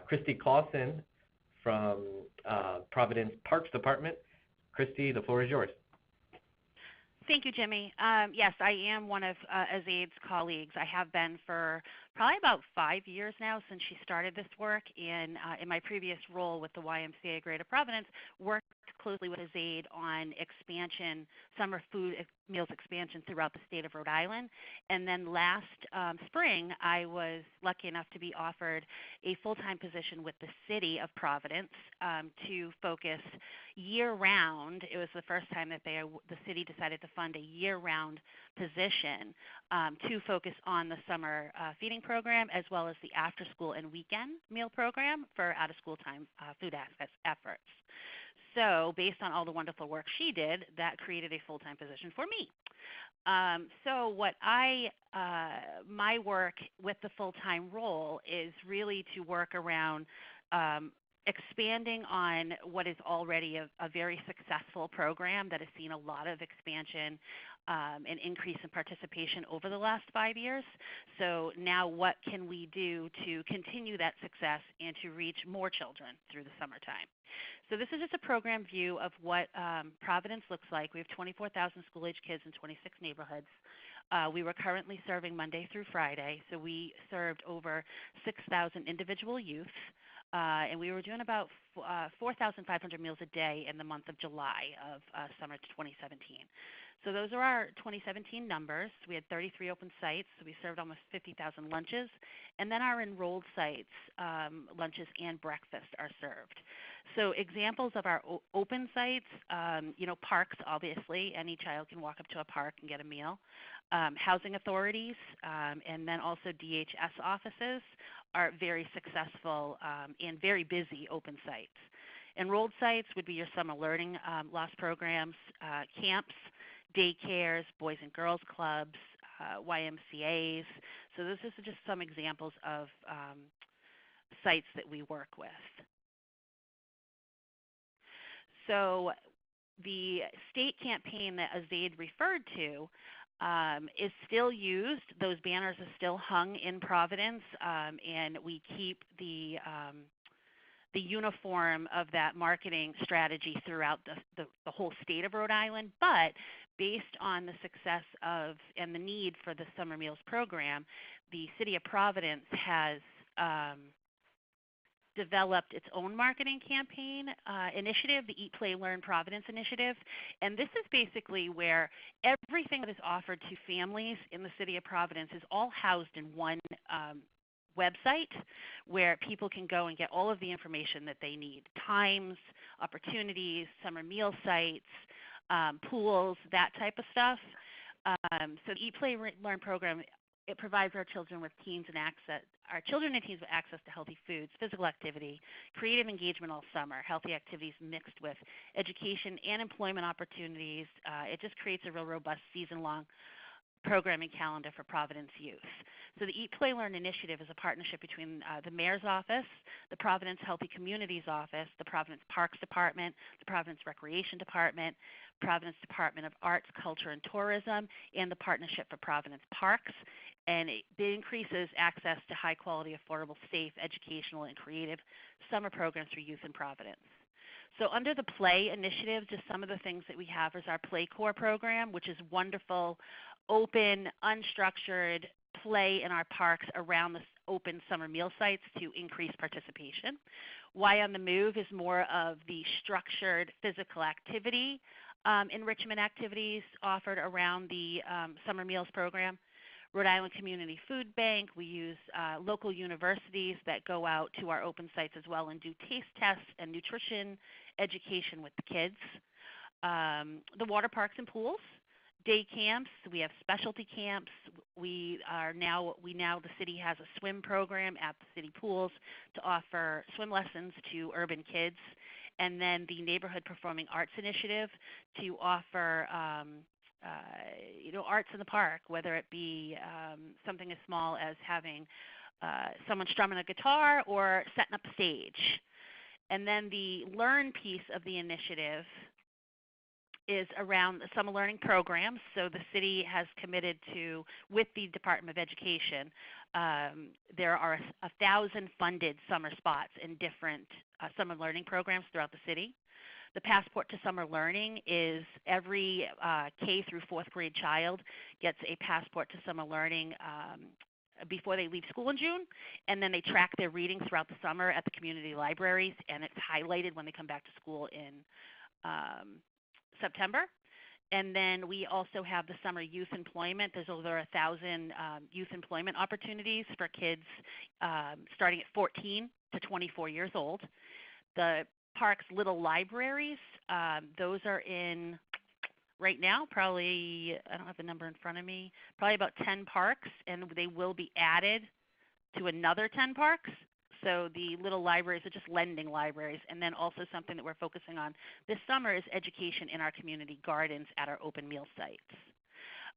Christy Clausen from Providence Parks Department. Christy, the floor is yours. Thank you, Jimmy. Yes, I am one of Azaid's colleagues. I have been for probably about 5 years now since she started this work. In my previous role with the YMCA Greater Providence, worked closely with Azaid on expansion, summer food meals expansion throughout the state of Rhode Island. And then last spring, I was lucky enough to be offered a full-time position with the city of Providence to focus year-round. It was the first time that the city decided to fund a year-round position to focus on the summer feeding program as well as the after-school and weekend meal program for out-of-school time food access efforts. So based on all the wonderful work she did, that created a full-time position for me. So what my work with the full-time role is really to work around expanding on what is already a very successful program that has seen a lot of expansion and increase in participation over the last 5 years. So now what can we do to continue that success and to reach more children through the summertime? So this is just a program view of what Providence looks like. We have 24,000 school-age kids in 26 neighborhoods. We were currently serving Monday through Friday, so we served over 6,000 individual youth. And we were doing about 4,500 meals a day in the month of July of summer 2017. So those are our 2017 numbers. We had 33 open sites. So we served almost 50,000 lunches. And then our enrolled sites, lunches and breakfast are served. So examples of our open sites, parks, obviously. Any child can walk up to a park and get a meal. Housing authorities, and then also DHS offices are very successful and very busy open sites. Enrolled sites would be your summer learning loss programs, camps, daycares, boys and girls clubs, YMCAs. So those are just some examples of sites that we work with. So the state campaign that Azaid referred to is still used. Those banners are still hung in Providence, and we keep the uniform of that marketing strategy throughout the whole state of Rhode Island. But based on the success of and the need for the summer meals program, the city of Providence has developed its own marketing campaign initiative, the Eat, Play, Learn Providence initiative. And this is basically where everything that is offered to families in the city of Providence is all housed in one website where people can go and get all of the information that they need: times, opportunities, summer meal sites, pools, that type of stuff. So the Eat, Play, Learn program, it provides our children and teens with access to healthy foods, physical activity, creative engagement all summer, healthy activities mixed with education and employment opportunities. It just creates a real robust season-long programming calendar for Providence youth. So the Eat, Play, Learn initiative is a partnership between the Mayor's Office, the Providence Healthy Communities Office, the Providence Parks Department, the Providence Recreation Department, Providence Department of Arts, Culture, and Tourism, and the Partnership for Providence Parks. And it increases access to high-quality, affordable, safe, educational, and creative summer programs for youth in Providence. So under the Play initiative, just some of the things that we have is our Play Core program, which is wonderful, open, unstructured play in our parks around the open summer meal sites to increase participation. Y on the Move is more of the structured physical activity enrichment activities offered around the summer meals program. Rhode Island Community Food Bank, we use local universities that go out to our open sites as well and do taste tests and nutrition education with the kids. The water parks and pools, day camps, we have specialty camps. The city has a swim program at the city pools to offer swim lessons to urban kids. And then the Neighborhood Performing Arts Initiative to offer arts in the park, whether it be something as small as having someone strumming a guitar or setting up a stage. And then the Learn piece of the initiative is around the summer learning programs. So the city has committed to, with the Department of Education, there are 1,000 funded summer spots in different summer learning programs throughout the city. The Passport to Summer Learning is every K through 4th grade child gets a Passport to Summer Learning before they leave school in June, and then they track their reading throughout the summer at the community libraries, and it's highlighted when they come back to school in September. And then we also have the summer youth employment. There's over 1,000 youth employment opportunities for kids starting at 14 to 24 years old. The park's little libraries, those are in right now, probably, I don't have the number in front of me, probably about 10 parks, and they will be added to another 10 parks. So the little libraries are just lending libraries. And then also something that we're focusing on this summer is education in our community gardens at our open meal sites.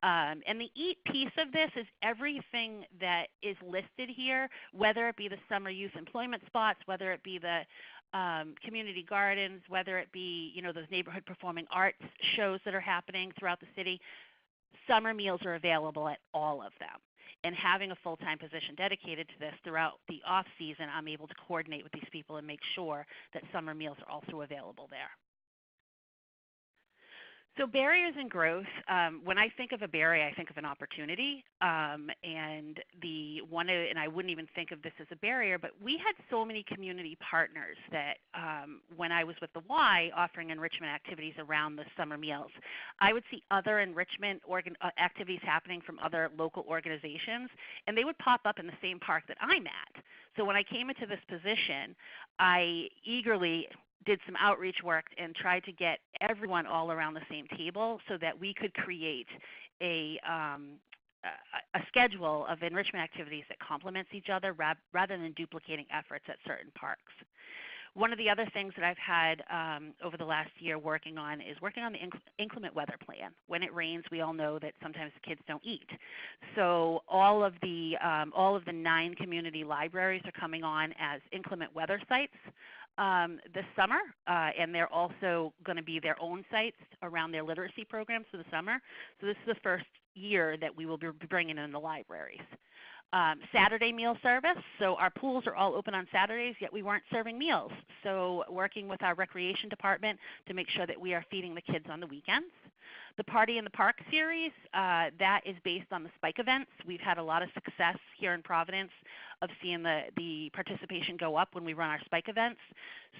And the EAT piece of this is everything that is listed here, whether it be the summer youth employment spots, whether it be the community gardens, whether it be those neighborhood performing arts shows that are happening throughout the city. Summer meals are available at all of them. And having a full-time position dedicated to this throughout the off-season, I'm able to coordinate with these people and make sure that summer meals are also available there. So barriers in growth, when I think of a barrier, I think of an opportunity. And I wouldn't even think of this as a barrier, but we had so many community partners that when I was with the Y offering enrichment activities around the summer meals, I would see other enrichment activities happening from other local organizations, and they would pop up in the same park that I'm at. So when I came into this position, I eagerly did some outreach work and tried to get everyone all around the same table so that we could create a schedule of enrichment activities that complements each other rather than duplicating efforts at certain parks. One of the other things that I've had over the last year working on the inclement weather plan. When it rains, we all know that sometimes the kids don't eat. So all of the 9 community libraries are coming on as inclement weather sites this summer, and they're also going to be their own sites around their literacy programs for the summer. So this is the first year that we will be bringing in the libraries. Saturday meal service, so our pools are all open on Saturdays, yet we weren't serving meals. So working with our recreation department to make sure that we are feeding the kids on the weekends. The Party in the Park series, that is based on the Spike events. We've had a lot of success here in Providence of seeing the participation go up when we run our Spike events.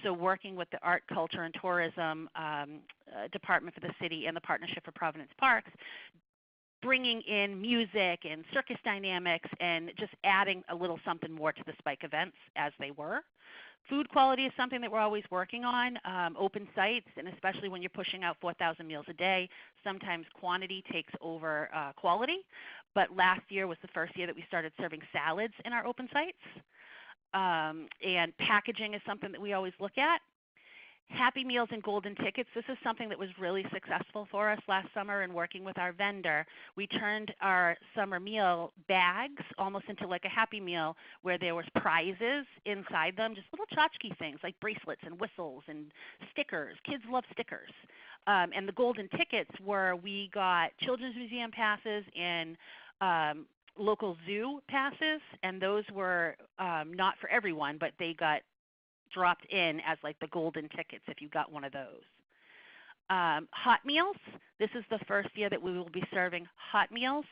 So working with the Art, Culture, and Tourism Department for the city and the Partnership for Providence Parks, bringing in music and circus dynamics and just adding a little something more to the Spike events as they were. Food quality is something that we're always working on, open sites, and especially when you're pushing out 4,000 meals a day, sometimes quantity takes over quality. But last year was the first year that we started serving salads in our open sites. And packaging is something that we always look at. Happy Meals and Golden Tickets, this is something that was really successful for us last summer in working with our vendor. We turned our summer meal bags almost into like a Happy Meal where there was prizes inside them, just little tchotchke things like bracelets and whistles and stickers. Kids love stickers. And the Golden Tickets were we got Children's Museum passes and local zoo passes, and those were not for everyone, but they got dropped in as like the golden tickets if you got one of those. Hot meals. This is the first year that we will be serving hot meals.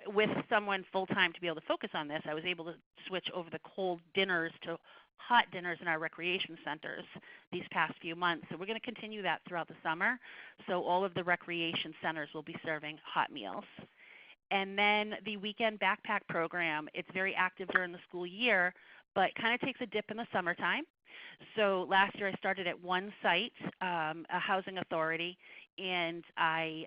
With someone full-time to be able to focus on this, I was able to switch over the cold dinners to hot dinners in our recreation centers these past few months. So we're going to continue that throughout the summer. So all of the recreation centers will be serving hot meals. And then the weekend backpack program, it's very active during the school year, but kind of takes a dip in the summertime. So last year I started at one site, a housing authority, and I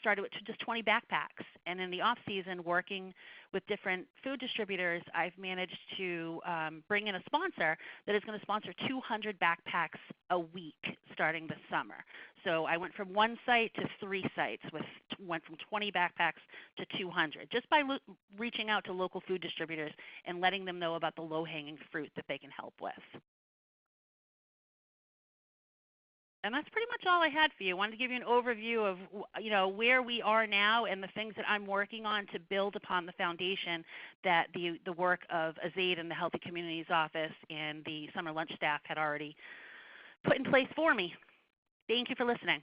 started with just 20 backpacks. And in the off season, working with different food distributors, I've managed to bring in a sponsor that is going to sponsor 200 backpacks a week starting this summer. So I went from one site to 3 sites, went from 20 backpacks to 200, just by reaching out to local food distributors and letting them know about the low-hanging fruit that they can help with. And that's pretty much all I had for you. I wanted to give you an overview of where we are now and the things that I'm working on to build upon the foundation that the work of AZAID and the Healthy Communities Office and the summer lunch staff had already put in place for me. Thank you for listening.